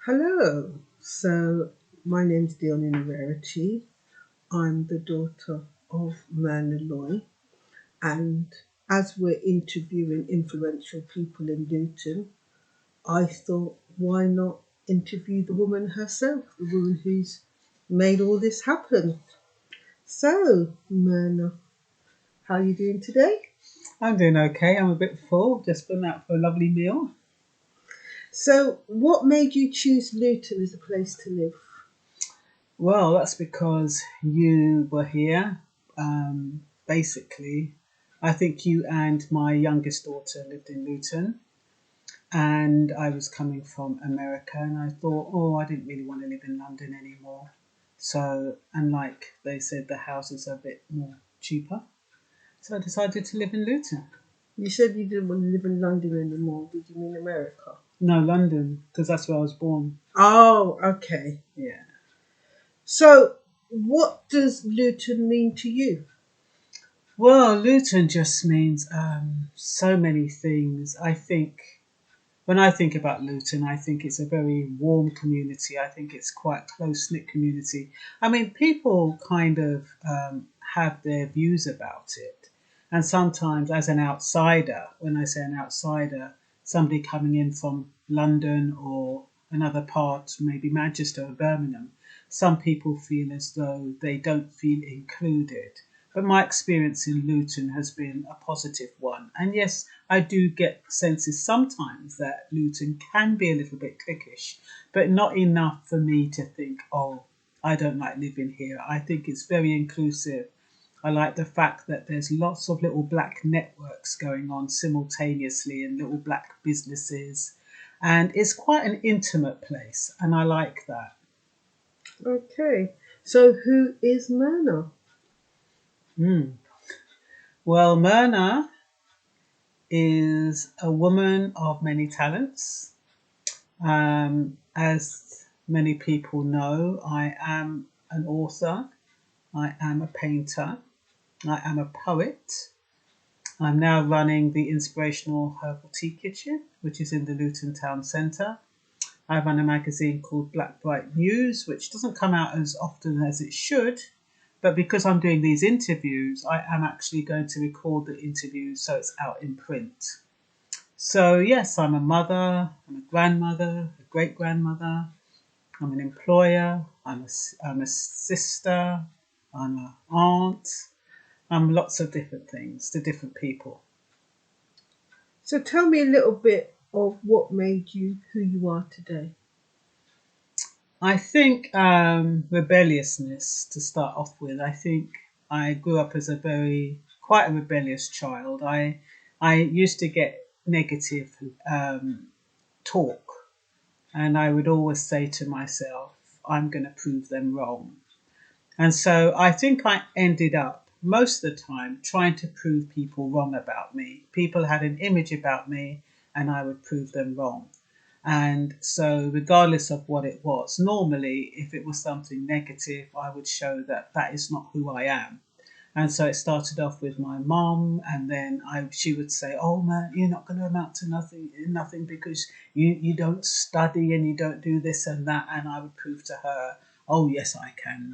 Hello. So my name's Dion Rarity. I'm the daughter of Mandalory, and as we're interviewing influential people in Luton, I thought, why not interview the woman herself, the woman who's made all this happen. So, Myrna, how are you doing today? I'm doing okay. I'm a bit full. Just been out for a lovely meal. So, what made you choose Luton as a place to live? Well, that's because you were here. Basically, I think you and my youngest daughter lived in Luton, and I was coming from America, and I thought, oh, I didn't really want to live in London anymore. So, and like they said, the houses are a bit more cheaper. So I decided to live in Luton. You said you didn't want to live in London anymore. Did you mean America? No, London, because that's where I was born. Oh, okay. Yeah. So, what does Luton mean to you? Well, Luton just means so many things. When I think about Luton, I think it's a very warm community. I think it's quite a close knit community. I mean, people kind of have their views about it. And sometimes, as an outsider, when I say an outsider, somebody coming in from London or another part, maybe Manchester or Birmingham, some people feel as though they don't feel included. But my experience in Luton has been a positive one. And yes, I do get senses sometimes that Luton can be a little bit cliquish, but not enough for me to think, oh, I don't like living here. I think it's very inclusive. I like the fact that there's lots of little black networks going on simultaneously and little black businesses. And it's quite an intimate place, and I like that. Okay. So, who is Myrna? Mm. Well, Myrna is a woman of many talents. As many people know, I am an author, I am a painter, I am a poet. I'm now running the Inspirational Herbal Tea Kitchen, which is in the Luton Town Centre. I run a magazine called Black Bright News, which doesn't come out as often as it should, but because I'm doing these interviews, I am actually going to record the interviews so it's out in print. So, yes, I'm a mother, I'm a grandmother, a great grandmother, I'm an employer, I'm a sister, I'm an aunt, I'm lots of different things to different people. So, tell me a little bit of what made you who you are today. I think rebelliousness to start off with. I think I grew up as quite a rebellious child. I used to get negative talk, and I would always say to myself, I'm going to prove them wrong. And so I think I ended up most of the time trying to prove people wrong about me. People had an image about me and I would prove them wrong. And so, regardless of what it was, normally if it was something negative, I would show that that is not who I am. And so it started off with my mom, and then she would say, "Oh man, you're not going to amount to nothing because you don't study and you don't do this and that." And I would prove to her, "Oh yes, I can."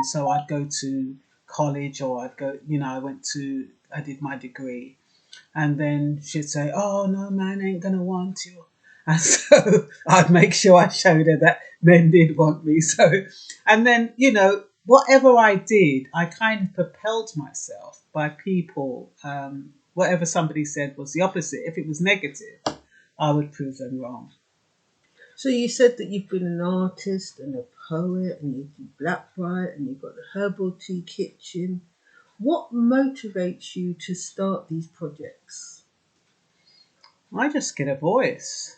So I'd go to college, or I did my degree, and then she'd say, "Oh no, man ain't gonna want you." And so I'd make sure I showed her that men did want me. So, and then, whatever I did, I kind of propelled myself by people. Whatever somebody said was the opposite. If it was negative, I would prove them wrong. So, you said that you've been an artist and a poet, and you do Black Bright, and you've got the Herbal Tea Kitchen. What motivates you to start these projects? I just get a voice.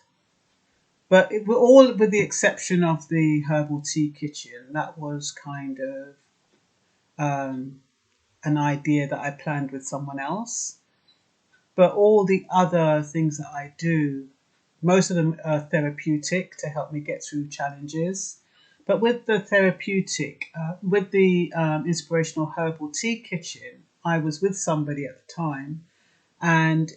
But all with the exception of the herbal tea kitchen, that was kind of um, an idea that I planned with someone else. But all the other things that I do, most of them are therapeutic to help me get through challenges. But with the therapeutic, with the inspirational herbal tea kitchen, I was with somebody at the time, and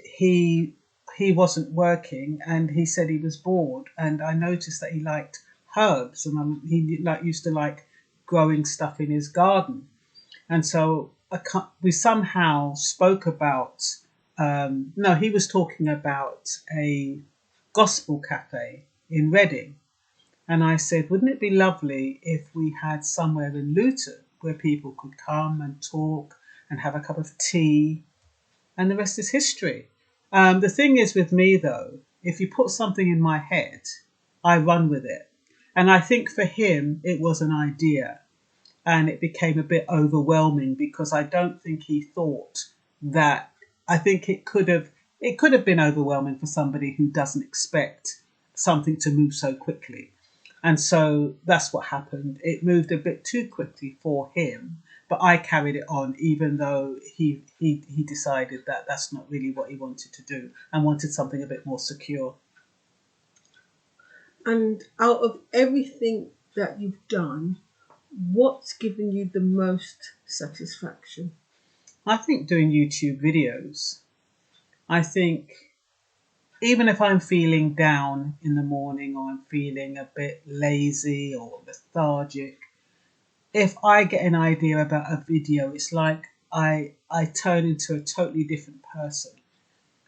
he wasn't working, and he said he was bored, and I noticed that he liked herbs, and he used to like growing stuff in his garden. And so we somehow spoke about, no, he was talking about a gospel cafe in Reading. And I said, wouldn't it be lovely if we had somewhere in Luton where people could come and talk and have a cup of tea, and the rest is history. The thing is with me, though, if you put something in my head, I run with it. And I think for him, it was an idea, and it became a bit overwhelming because I don't think he thought that. I think it could have been overwhelming for somebody who doesn't expect something to move so quickly. And so that's what happened. It moved a bit too quickly for him, but I carried it on, even though he decided that that's not really what he wanted to do and wanted something a bit more secure. And out of everything that you've done, what's given you the most satisfaction? I think doing YouTube videos. I think even if I'm feeling down in the morning or I'm feeling a bit lazy or lethargic, if I get an idea about a video, it's like I turn into a totally different person.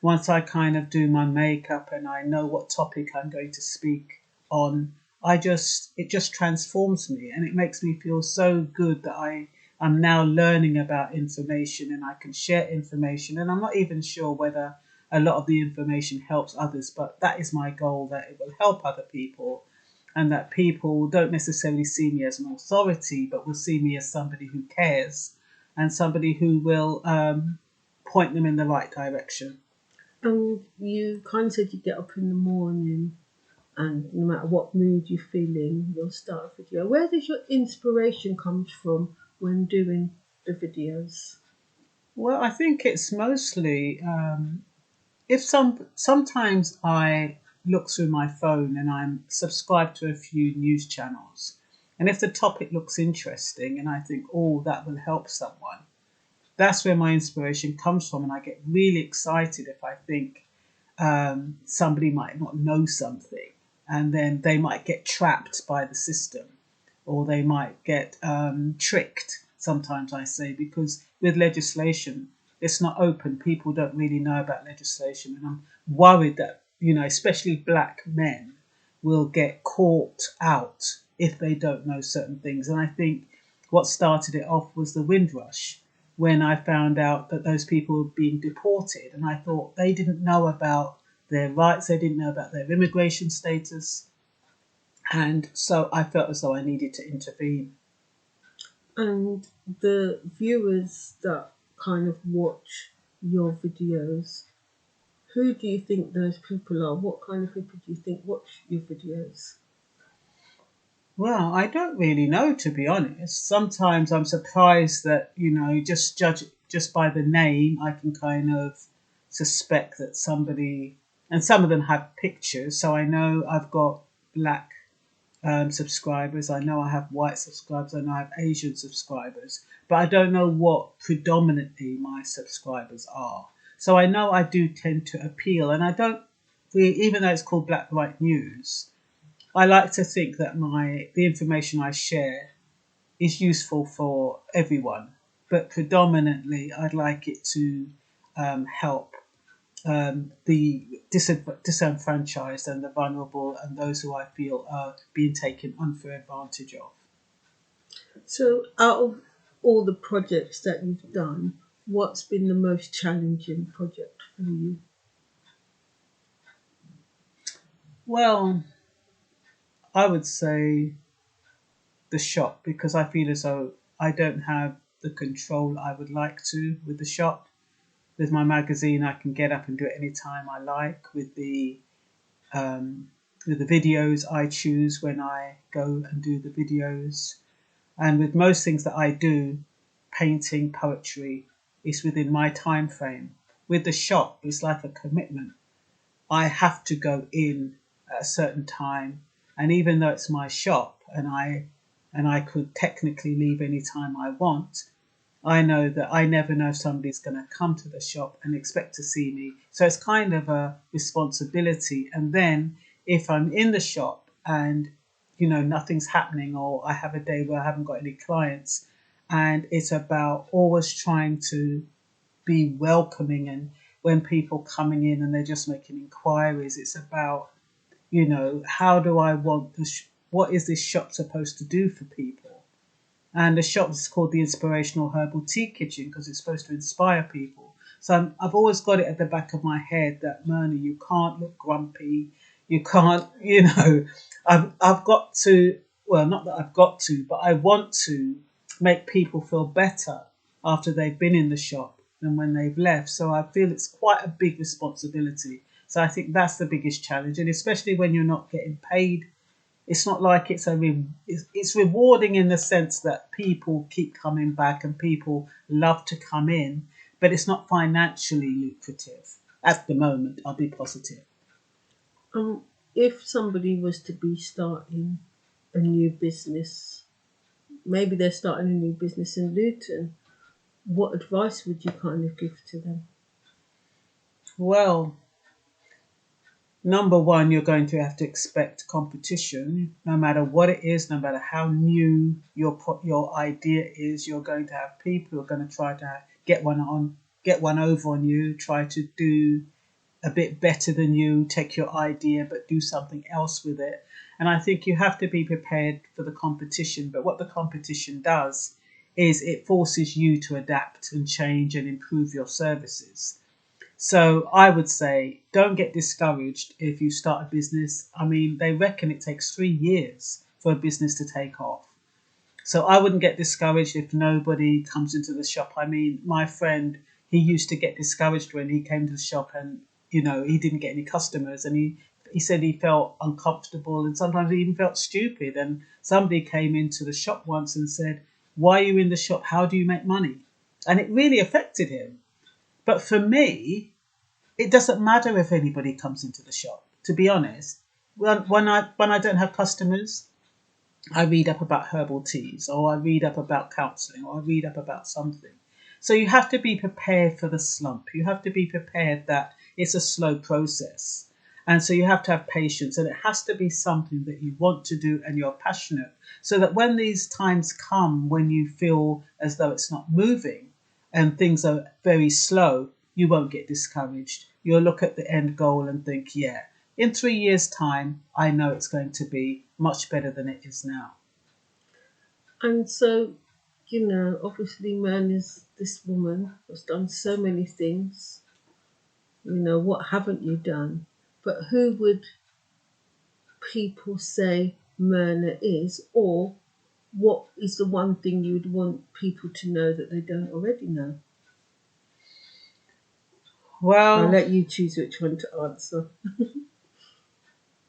Once I kind of do my makeup and I know what topic I'm going to speak on, it just transforms me, and it makes me feel so good that I'm now learning about information and I can share information, and I'm not even sure whether a lot of the information helps others, but that is my goal, that it will help other people, and that people don't necessarily see me as an authority, but will see me as somebody who cares and somebody who will point them in the right direction. And you kind of said you get up in the morning and no matter what mood you're feeling, you'll start a video. Where does your inspiration come from when doing the videos? Well, I think it's mostly if sometimes I look through my phone and I'm subscribed to a few news channels, and if the topic looks interesting and I think, oh, that will help someone, that's where my inspiration comes from, and I get really excited if I think somebody might not know something, and then they might get trapped by the system, or they might get tricked. Sometimes I say, because with legislation, it's not open. People don't really know about legislation, and I'm worried that especially black men will get caught out if they don't know certain things. And I think what started it off was the Windrush, when I found out that those people were being deported, and I thought they didn't know about their rights, they didn't know about their immigration status, and so I felt as though I needed to intervene. And the viewers that kind of watch your videos, who do you think those people are? What kind of people do you think watch your videos? Well, I don't really know, to be honest. Sometimes I'm surprised that, just judge just by the name, I can kind of suspect that somebody, and some of them have pictures. So I know I've got black subscribers. I know I have white subscribers. I know I have Asian subscribers. But I don't know what predominantly my subscribers are. So I know I do tend to appeal. And I don't, even though it's called Black White News, I like to think that the information I share is useful for everyone, but predominantly I'd like it to help the disenfranchised and the vulnerable and those who I feel are being taken unfair advantage of. So, out of all the projects that you've done, what's been the most challenging project for you? Well, I would say the shop, because I feel as though I don't have the control I would like to with the shop. With my magazine, I can get up and do it anytime I like. With the videos, I choose when I go and do the videos. And with most things that I do, painting, poetry, is within my time frame. With the shop, it's like a commitment. I have to go in at a certain time, and even though it's my shop and I could technically leave any time I want, I know that I never know if somebody's going to come to the shop and expect to see me. So it's kind of a responsibility. And then if I'm in the shop and, nothing's happening, or I have a day where I haven't got any clients, and it's about always trying to be welcoming, and when people coming in and they're just making inquiries, it's about, how do I want what is this shop supposed to do for people? And the shop is called the Inspirational Herbal Tea Kitchen because it's supposed to inspire people. So I've always got it at the back of my head that, Myrna, you can't look grumpy. You can't, I've got to, well, not that I've got to, but I want to make people feel better after they've been in the shop than when they've left. So I feel it's quite a big responsibility. So I think that's the biggest challenge. And especially when you're not getting paid, it's not like it's rewarding in the sense that people keep coming back and people love to come in, but it's not financially lucrative at the moment. I'll be positive. If somebody was to be starting a new business, maybe they're starting a new business in Luton, what advice would you kind of give to them? Well, number one, you're going to have to expect competition, no matter what it is, no matter how new your idea is. You're going to have people who are going to try to get one over on you, try to do a bit better than you, take your idea but do something else with it. And I think you have to be prepared for the competition. But what the competition does is it forces you to adapt and change and improve your services. So I would say don't get discouraged if you start a business. I mean, they reckon it takes 3 years for a business to take off. So I wouldn't get discouraged if nobody comes into the shop. I mean, my friend, he used to get discouraged when he came to the shop and, he didn't get any customers, and he said he felt uncomfortable and sometimes he even felt stupid. And somebody came into the shop once and said, "Why are you in the shop? How do you make money?" And it really affected him. But for me, it doesn't matter if anybody comes into the shop, to be honest. When I don't have customers, I read up about herbal teas, or I read up about counselling, or I read up about something. So you have to be prepared for the slump. You have to be prepared that it's a slow process. And so you have to have patience, and it has to be something that you want to do and you're passionate, so that when these times come when you feel as though it's not moving and things are very slow, you won't get discouraged. You'll look at the end goal and think, yeah, in 3 years' time, I know it's going to be much better than it is now. And so, obviously, Myrna's this woman has done so many things. What haven't you done? But who would people say Myrna is, or what is the one thing you would want people to know that they don't already know? I'll Well, let you choose which one to answer.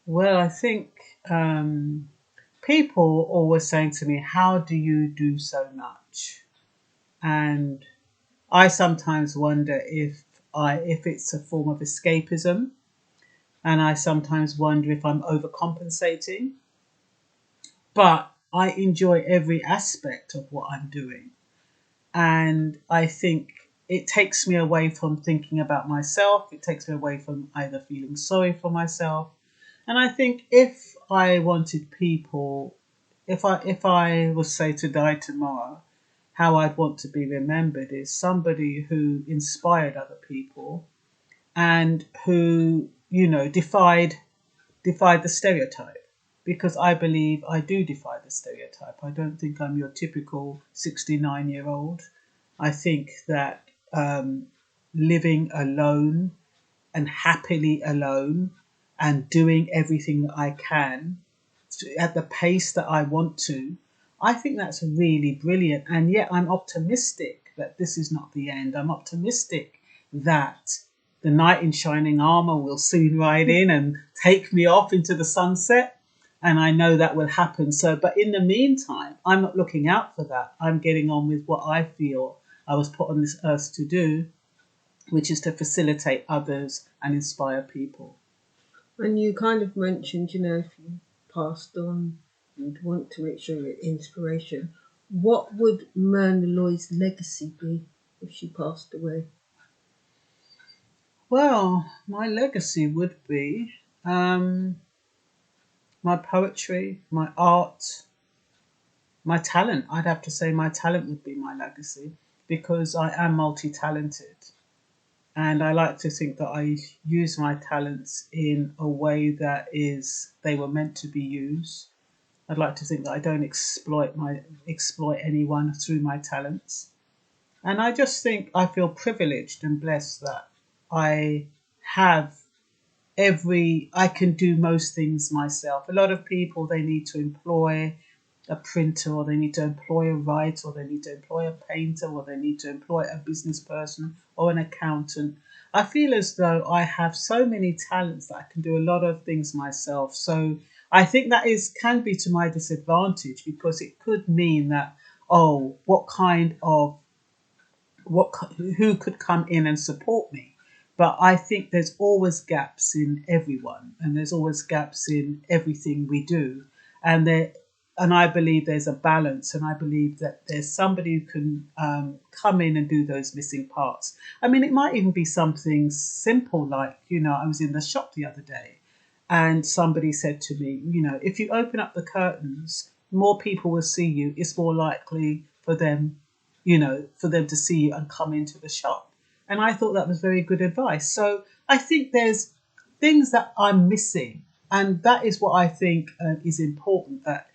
I think people always saying to me, "How do you do so much?" And I sometimes wonder if it's a form of escapism, and I sometimes wonder if I'm overcompensating. But I enjoy every aspect of what I'm doing. And I think it takes me away from thinking about myself. It takes me away from either feeling sorry for myself. And I think if I wanted people, if I was say to die tomorrow, how I'd want to be remembered is somebody who inspired other people and who, defied the stereotype, because I believe I do defy the stereotype. I don't think I'm your typical 69-year-old. I think that living alone and happily alone and doing everything that I can at the pace that I want to, I think that's really brilliant. And yet I'm optimistic that this is not the end. I'm optimistic that the knight in shining armor will soon ride in and take me off into the sunset. And I know that will happen. So, but in the meantime, I'm not looking out for that. I'm getting on with what I feel I was put on this earth to do, which is to facilitate others and inspire people. And you kind of mentioned, if you passed on, you'd want to make sure you're inspiration. What would Myrna Loy's legacy be if she passed away? Well, my legacy would be my poetry, my art, my talent. I'd have to say my talent would be my legacy because I am multi-talented. And I like to think that I use my talents in a way that is they were meant to be used. I'd like to think that I don't exploit anyone through my talents. And I just think I feel privileged and blessed that I have I can do most things myself. A lot of people, they need to employ a printer, or they need to employ a writer, or they need to employ a painter, or they need to employ a business person or an accountant. I feel as though I have so many talents that I can do a lot of things myself. So I think that is can be to my disadvantage because it could mean that, oh, what who could come in and support me. But I think there's always gaps in everyone, and there's always gaps in everything we do, and there and I believe there's a balance, and I believe that there's somebody who can come in and do those missing parts. I mean, it might even be something simple like, I was in the shop the other day and somebody said to me, if you open up the curtains, more people will see you. It's more likely for them to see you and come into the shop. And I thought that was very good advice. So I think there's things that I'm missing. And that is what I think is important, that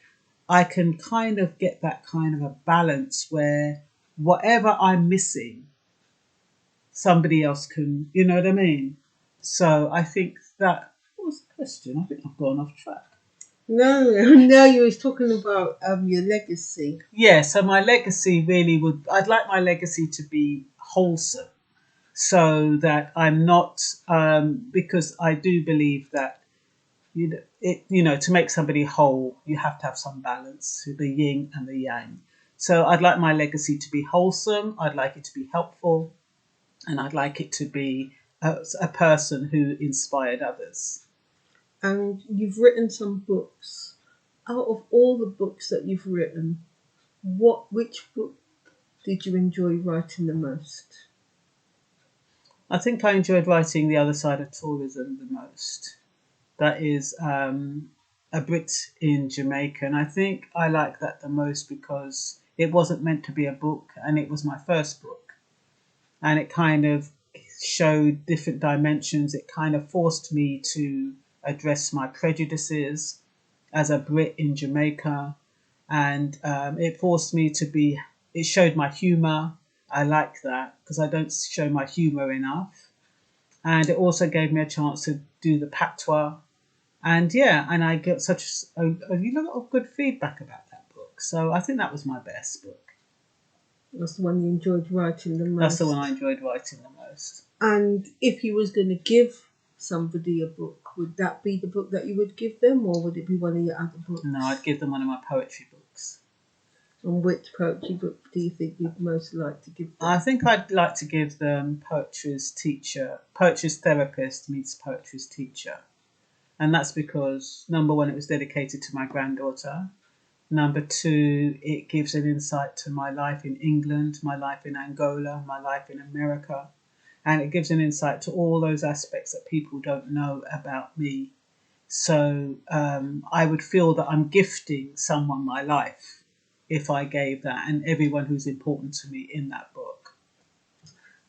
I can kind of get that kind of a balance where whatever I'm missing, somebody else can, you know what I mean? So I think that, what was the question? I think I've gone off track. No, no, you was talking about your legacy. Yeah, so my legacy I'd like my legacy to be wholesome so that I'm not, because I do believe that, to make somebody whole, you have to have some balance, the yin and the yang. So I'd like my legacy to be wholesome, I'd like it to be helpful, and I'd like it to be a person who inspired others. And you've written some books. Out of all the books that you've written, which book did you enjoy writing the most? I think I enjoyed writing The Other Side of Tourism the most. That is a Brit in Jamaica. And I think I like that the most because it wasn't meant to be a book and it was my first book. And it kind of showed different dimensions. It kind of forced me to address my prejudices as a Brit in Jamaica. And it showed my humour. I like that because I don't show my humour enough. And it also gave me a chance to do the patois. And yeah, and I got such a lot of good feedback about that book. So I think that was my best book. That's the one you enjoyed writing the most. That's the one I enjoyed writing the most. And if you was going to give somebody a book, would that be the book that you would give them, or would it be one of your other books? No, I'd give them one of my poetry books. And which poetry book do you think you'd most like to give them? I think I'd like to give them Poetry's Therapist meets Poetry's Teacher. And that's because, number one, it was dedicated to my granddaughter. Number two, it gives an insight to my life in England, my life in Angola, my life in America. And it gives an insight to all those aspects that people don't know about me. So I would feel that I'm gifting someone my life if I gave that, and everyone who's important to me in that book.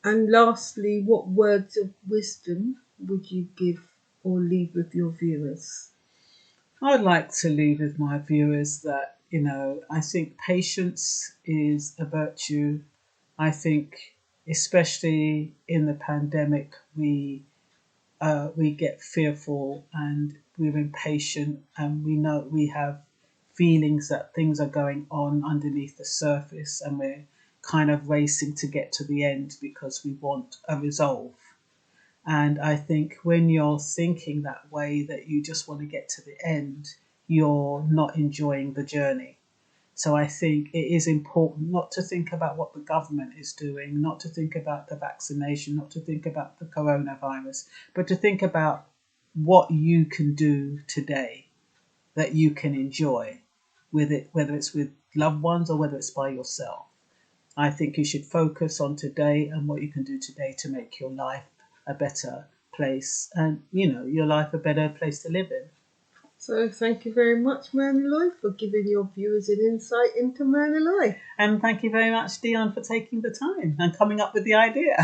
And lastly, what words of wisdom would you give or leave with your viewers? I'd like to leave with my viewers that, I think patience is a virtue. I think, especially in the pandemic, we get fearful and we're impatient, and we know we have feelings that things are going on underneath the surface, and we're kind of racing to get to the end because we want a resolve. And I think when you're thinking that way, that you just want to get to the end, you're not enjoying the journey. So I think it is important not to think about what the government is doing, not to think about the vaccination, not to think about the coronavirus, but to think about what you can do today that you can enjoy. with it, whether it's with loved ones or whether it's by yourself. I think you should focus on today and what you can do today to make your life a better place and, your life a better place to live in. So thank you very much, Mandalory, for giving your viewers an insight into Mandalory. And thank you very much, Dion, for taking the time and coming up with the idea.